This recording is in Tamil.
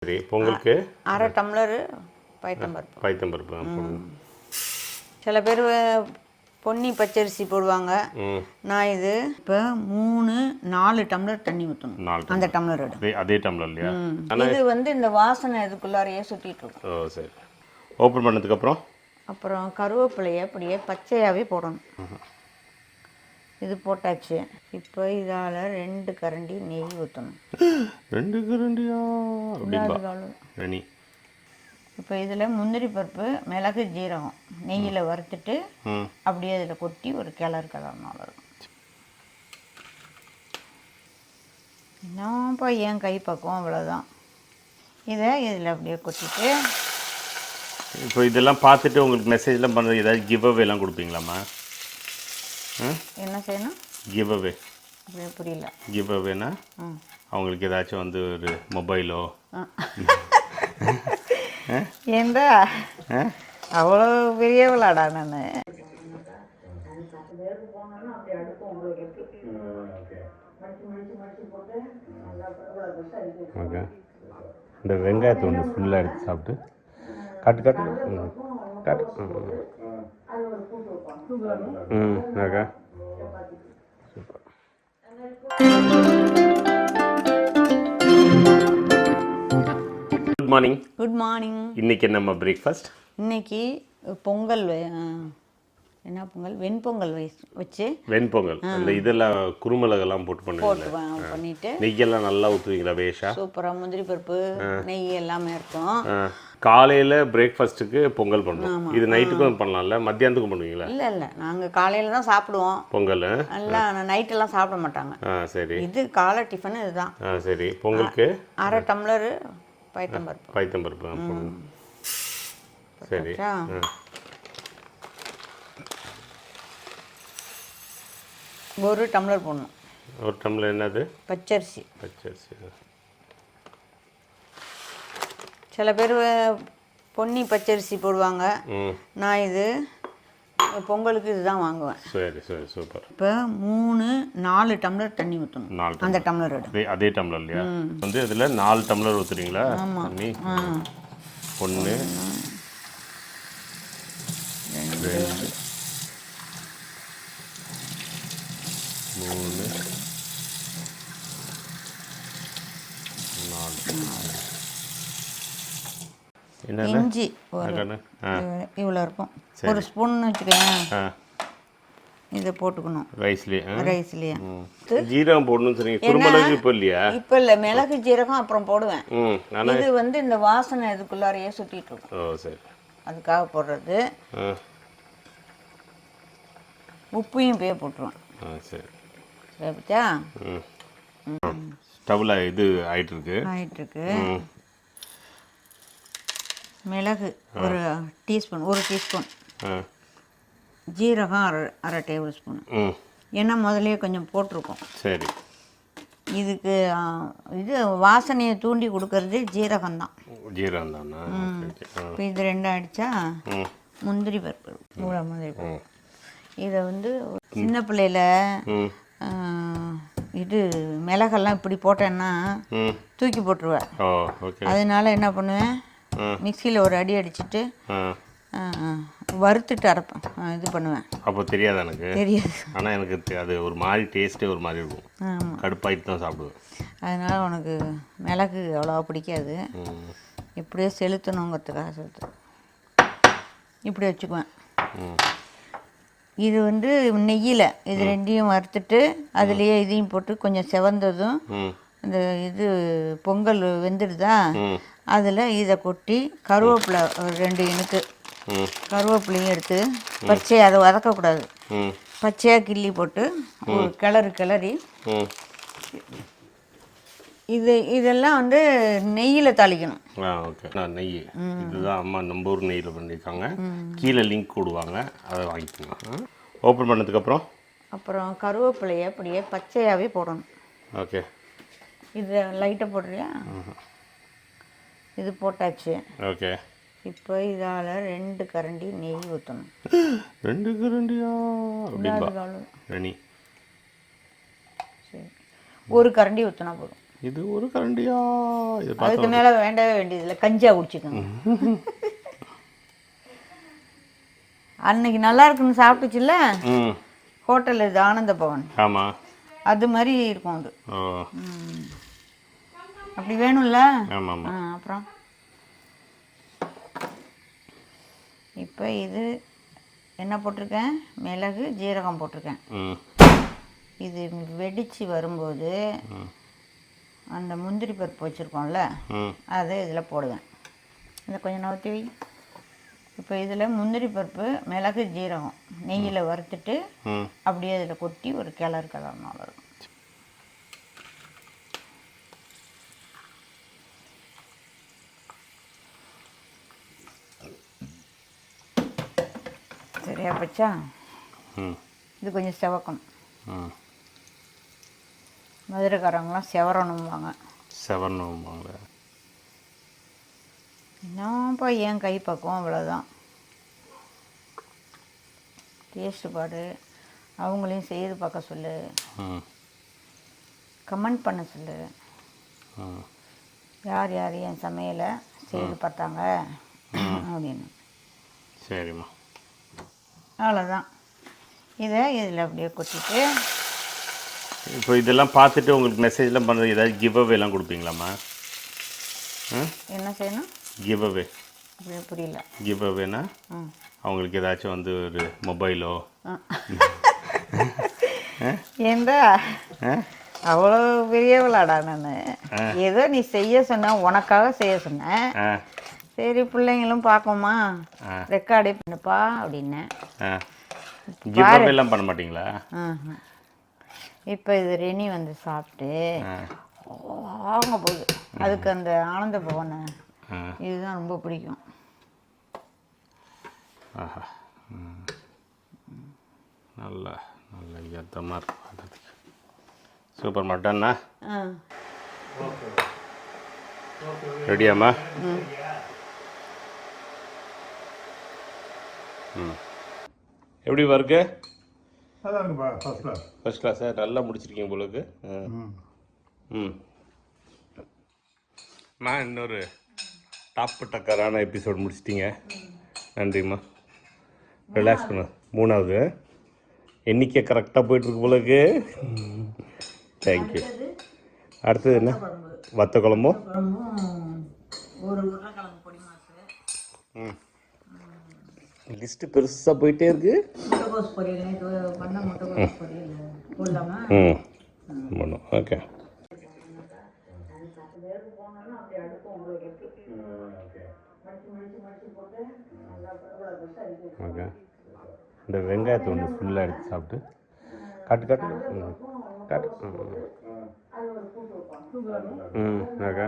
சரி, பொங்கலுக்கு அரை டம்ளரு பைத்தம்பருப்பு. பைத்தம்பருப்பு போடுங்க. சில பேர் பொன்னி பச்சரிசி போடுவாங்க. நான் இது இப்போ 3-4 டம்ளர் தண்ணி ஊற்றணும். அந்த டம்ளர் அதே டம்ளர் இல்லையா? இது வந்து இந்த வாசனை இதுக்குள்ளாரையே சுற்றிட்டு இருக்கும். ஓ சரி. ஓப்பன் பண்ணதுக்கப்புறம் அப்புறம் கருவேப்பிலையை அப்படியே பச்சையாகவே போடணும். இது போட்டாச்சு. இப்போ இதால் 2 கரண்டி நெய் ஊற்றணும். 2 கரண்டியா? நெய். இப்போ இதில் முந்திரி பருப்பு, மிளகு, ஜீரகம் நெய்யில் வறுத்துட்டு அப்படியே இதில் கொட்டி ஒரு கிளறணும். இருக்கும் என்னப்பா என் கை பக்கம் அவ்வளோதான். இதை இதில் அப்படியே கொட்டிட்டு இப்போ இதெல்லாம் பார்த்துட்டு உங்களுக்கு மெசேஜ்லாம் பண்ணுறது ஏதாவது கிவ் அவேலாம் கொடுப்பீங்களாம்மா? என்ன செய்யணும்? Give away. புரியல. கிவ் அவேனா அவங்களுக்கு ஏதாச்சும் வந்து ஒரு மொபைலோ? ஏண்டா அவ்வளோ பெரியவளாடா நான். ஓகே. இந்த வெங்காயத்தை ஒன்று ஃபுல்லாக எடுத்து சாப்பிட்டு காட்டு காட்டு காட்டு. Okay super. Good morning. Good morning. இன்றைக்கி நம்ம பிரேக்ஃபாஸ்ட். இன்னைக்கு பொங்கல். என்ன பொங்கல்? வெண்பொங்கல் வச்சு. வெண்பொங்கல் அந்த இதெல்லாம் குருமிளகெல்லாம் போட்டு பண்ணிட்டு நெய்யெல்லாம் நல்லா ஊற்றுவீங்களா? பேஷா சூப்பராக முந்திரி பருப்பு நெய் எல்லாமே இருக்கும். காலையில் பிரேக்ஃபாஸ்ட்டுக்கு பொங்கல் பண்ணுவோம். இது நைட்டுக்கும் பண்ணலாம்ல? மத்தியானத்துக்கும் பண்ணுவீங்களா? இல்லை நாங்கள் காலையில் தான் சாப்பிடுவோம் பொங்கல். எல்லாம் நைட்டெல்லாம் சாப்பிட மாட்டாங்க. சரி. இது காலை டிஃபன் இதுதான். சரி. பொங்கலுக்கு அரை டம்ளரு பைத்தம்பருப்பு. பைத்தம்பருப்பு. சரி. ஒரு டம்ளர் போடணும். ஒரு டம்ளர் என்னது? பச்சரிசி. பச்சரிசி. சில பேர் பொன்னி பச்சரிசி போடுவாங்க. நான் இது பொங்கலுக்கு இதுதான் வாங்குவேன். சரி சரி சூப்பர். இப்போ 3-4 டம்ளர் தண்ணி ஊற்றணும். அந்த டம்ளர் அதே டம்ளர் இல்லையா? வந்து இதில் 4 டம்ளர் ஊற்றுறீங்களா? தண்ணி. 1 2 3 4. இஞ்சி இவ்வளோ இருக்கும். ஒரு ஸ்பூன் வச்சுக்கோங்க. இதை போட்டுக்கணும் ரைஸ்லேயே. ஜீரகம் போடணும் சொன்னீங்க. குருமிளகு இப்போ இல்லையா? இப்போ இல்லை, மிளகு ஜீரகம் அப்புறம் போடுவேன். இது வந்து இந்த வாசனை இதுக்குள்ளாரையே சுற்றிட்டு இருக்கும். ஓ சரி. அதுக்காக போடுறது. உப்பையும் போட்டுருவேன். சரி. சரிப்பா. ஸ்டவ்வில் இது ஆயிட்டுருக்கு. மிளகு ஒரு டீஸ்பூன், ஜீரகம் அரை டேபிள் ஸ்பூன். ஏன்னா முதலே கொஞ்சம் போட்டிருக்கோம். சரி. இதுக்கு இது வாசனையை தூண்டி கொடுக்கறது ஜீரகம் தான். இப்போ இது 2 அடித்தா முந்திரி பருப்பு, முந்திரி பருப்பு. இதை வந்து சின்ன பிள்ளையில இது மிளகெல்லாம் இப்படி போட்டேன்னா தூக்கி போட்டுருவேன். அதனால என்ன பண்ணுவேன், மிக்சியில் ஒரு அடி அடிச்சுட்டு வறுத்துட்டு அரைப்பேன். இது பண்ணுவேன். அப்போ தெரியாது எனக்கு. தெரியாது. ஆனால் எனக்கு அது ஒரு மாதிரி டேஸ்ட்டே ஒரு மாதிரி இருக்கும். கடுப்பாயிட்டு தான் சாப்பிடுவேன். அதனால் உனக்கு மிளகு அவ்வளோவா பிடிக்காது. இப்படியே செலுத்தணுங்கிறதுக்காக செலுத்து. இப்படி வச்சுக்குவேன். இது வந்து நெய்யில் இது 2ஐயும் வறுத்துட்டு அதுலேயே இதையும் போட்டு கொஞ்சம் செவந்ததும் இந்த இது பொங்கல் வெந்துடுதா, அதில் இதை கொட்டி கருவேப்பிலை 2 இனுக்கு கருவேப்பிலையும் எடுத்து பச்சையாக அதை வதக்கக்கூடாது, பச்சையாக கிள்ளி போட்டு ஒரு கிளறி இதெல்லாம் வந்து நெய்யில் தாளிக்கணும். ஓகே. நெய் இதுதான் அம்மா நம்ம ஊர் நெய்யில் பண்ணியிருக்காங்க. கீழே லிங்க் கொடுவாங்க, அதை வாங்கிக்கோங்க. ஓப்பன் பண்ணதுக்கப்புறம் கருவேப்பிலையை அப்படியே பச்சையாகவே போடணும். ஓகே. இது லைட்டாக போடுறியா? இது போட்டாச்சு. ஓகே. இப்போ இதால் 2 கரண்டி நெய் ஊற்றணும். 2 கரண்டியா? நெய் சரி, 1 கரண்டி ஊற்றினா போதும். இது ஒரு கரண்டியா? இது அதுக்கு பார்த்தா மேலே வேண்டவே வேண்டியதில்லை, கஞ்சியாக குடிச்சிக்கோங்க. அன்னைக்கு நல்லா இருக்குன்னு சாப்பிட்டுச்சுல்ல ம் ஹோட்டல், இது ஆனந்த பவன், ஆமாம். அது மாதிரி இருக்கும் அது. ஓ அப்படி வேணும்ல. ஆமாம் ஆமாம். அப்புறம் இப்போ இது என்ன போட்டிருக்கேன், மிளகு ஜீரகம் போட்டிருக்கேன். ம் இது வெடித்து வரும்போது அந்த முந்திரி பருப்பு வச்சுருக்கோம்ல ம் அதை இதில் போடுவேன். இதை கொஞ்சம் நவுத்தி வை. இப்போ இதில் முந்திரி பருப்பு, மிளகு ஜீரகம் நெய்யில் வறுத்துட்டு ம் அப்படியே இதில் கொட்டி ஒரு கிளறணும். வரும் சரியா பச்சா? ம் இது கொஞ்சம் செவக்கணும். ம் மதுரைக்காரங்களாம் செவரணும்பாங்க. செவரணும்பாங்க. என்னப்பா என் கை பக்குவம் அவ்வளோதான். டேஸ்ட்டு பாடு, அவங்களையும் செய்து பார்க்க சொல்லு, கமெண்ட் பண்ண சொல்லு, யார் யார் என் சமையலை செய்து பார்த்தாங்க அப்படின்னு. சரிம்மா. அவ்வளோதான். இதை இதில் அப்படியே கொட்டிட்டு இப்போ இதெல்லாம் பார்த்துட்டு உங்களுக்கு மெசேஜ்லாம் பண்ணுறது ஏதாவது கிவ் அவேலாம் கொடுப்பீங்களாம்மா? என்ன செய்யணும்? Give away. அப்படியே புரியல. கிவ் அவேனா அவங்களுக்கு ஏதாச்சும் வந்து ஒரு மொபைலோ? ஏண்டா அவ்வளோ பெரியவளாடா நான். ஏதோ நீ செய்ய சொன்ன, உனக்காக செய்ய சொன்னேன். சரி பிள்ளைங்களும் பார்க்கோமா, ரெக்கார்டே பண்ணுப்பா அப்படின்னேன். கிவ் அவேலாம் பண்ண மாட்டிங்களா? இப்போ இது ரெனி வந்து சாப்பிட்டு வாங்க போகுது. அதுக்கு அந்த ஆனந்த பவனை இதுதான் ரொம்ப பிடிக்கும். ஆஹா, நல்லா நல்ல யத்தமாக இருக்கும் பார்க்குறதுக்கு. சூப்பர். மட்டன்னா ரெடியாம்மா? ம் எப்படி இருக்கு? ஃபர்ஸ்ட் கிளாஸா? நல்லா முடிச்சிருக்கீங்க போலுக்கு. ம் இன்னொரு டாப்பு டக்கரான எபிசோட் முடிச்சிட்டிங்க. நன்றிம்மா. ரிலாக்ஸ் பண்ண. 3வது எண்ணிக்கை கரெக்டாக போயிட்டுருக்கு போலக்கு. தேங்க்யூ. அடுத்தது என்ன? வத்த குழம்பும் ஒரு உருளைக்கிழங்கு பொடி மாசு. லிஸ்ட்டு பெருசாக போயிட்டே இருக்கு. முட்டைகோஸ் பொரியல் பண்ண, முட்டைகோஸ் பொரியல் போடலாமா? பண்ணும். ஓகே. ஓகே. இந்த வெங்காயத்தை ஒன்று ஃபுல்லாக எடுத்து சாப்பிட்டு காட்டு காட்டு காட்டு. ஓகே.